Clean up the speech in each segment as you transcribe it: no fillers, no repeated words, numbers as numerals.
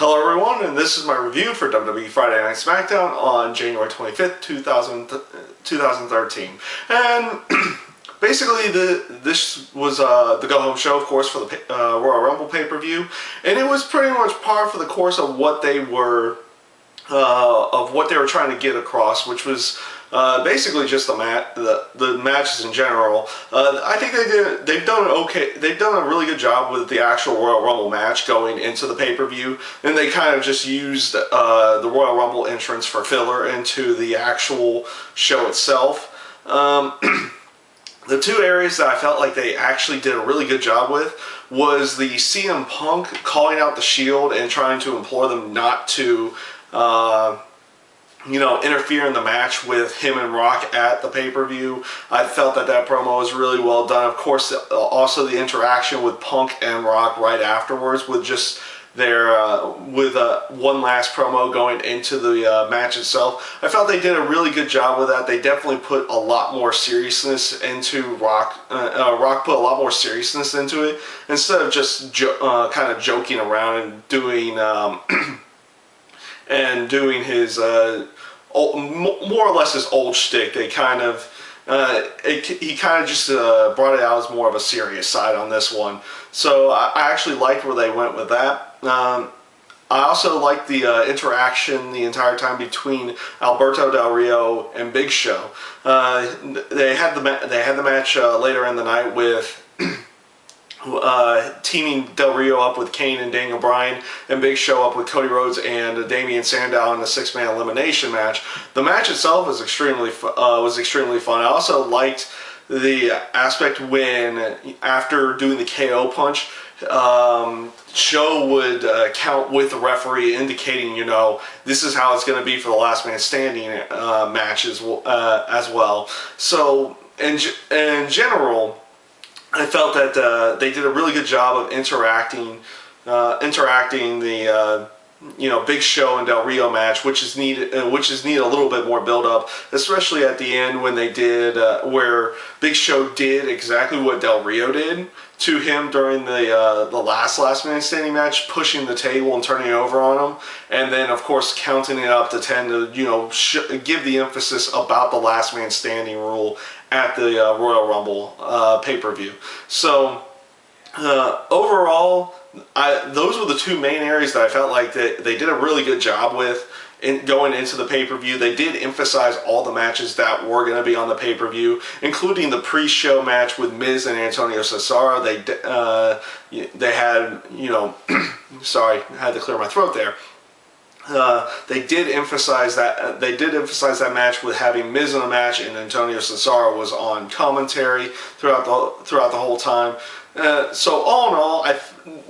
Hello everyone, and this is my review for WWE Friday Night Smackdown on January 25th, 2013. And basically this was the go-home show, of course, for the Royal Rumble pay-per-view. And it was pretty much par for the course of what they were trying to get across, which was basically just the matches in general. I think they've done a really good job with the actual Royal Rumble match going into the pay-per-view, and they kind of just used the Royal Rumble entrance for filler into the actual show itself. The two areas that I felt like they actually did a really good job with was the CM Punk calling out the Shield and trying to implore them not to interfere in the match with him and Rock at the pay-per-view. I felt that promo was really well done. Of course, also the interaction with Punk and Rock right afterwards with just their one last promo going into the match itself. I felt they did a really good job with that. They definitely put a lot more seriousness into Rock. Rock put a lot more seriousness into it instead of just kind of joking around and doing his more or less his old shtick. They kind of he kind of just brought it out as more of a serious side on this one. So I actually liked where they went with that. I also liked the interaction the entire time between Alberto Del Rio and Big Show. They had the match later in the night with teaming Del Rio up with Kane and Daniel Bryan, and Big Show up with Cody Rhodes and Damian Sandow in the six-man elimination match. The match itself was extremely fun. I also liked the aspect when, after doing the KO punch, Show would count with the referee, indicating, this is how it's going to be for the last man standing match as well. So in general, I felt that they did a really good job of interacting the Big Show and Del Rio match, which is needed a little bit more build up, especially at the end when they did where Big Show did exactly what Del Rio did to him during the last man standing match, pushing the table and turning it over on him, and then of course counting it up to 10 to give the emphasis about the last man standing rule at the Royal Rumble pay-per-view. So overall, those were the two main areas that I felt like they did a really good job with going into the pay-per-view. They did emphasize all the matches that were going to be on the pay-per-view, including the pre-show match with Miz and Antonio Cesaro. They had, sorry, I had to clear my throat there. They did emphasize that match with having Miz in the match, and Antonio Cesaro was on commentary throughout the whole time. So all in all,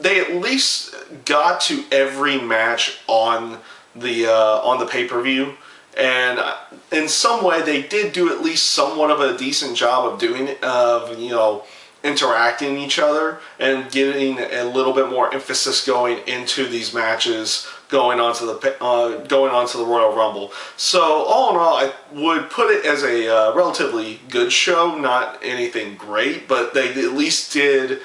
they at least got to every match on the pay-per-view, and in some way they did do at least somewhat of a decent job of doing it, interacting each other and getting a little bit more emphasis going into these matches going on to the Royal Rumble. So all in all, I would put it as a relatively good show, not anything great, but they at least did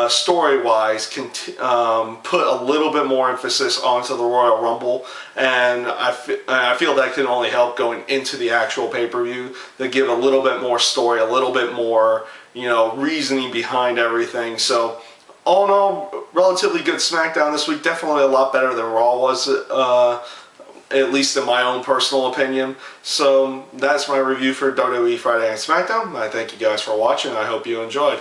story-wise put a little bit more emphasis onto the Royal Rumble, and I feel that can only help going into the actual pay-per-view. They give a little bit more story, a little bit more reasoning behind everything. So all in all, relatively good SmackDown this week. Definitely a lot better than Raw was, at least in my own personal opinion. So that's my review for WWE Friday Night Smackdown. I thank you guys for watching. I hope you enjoyed.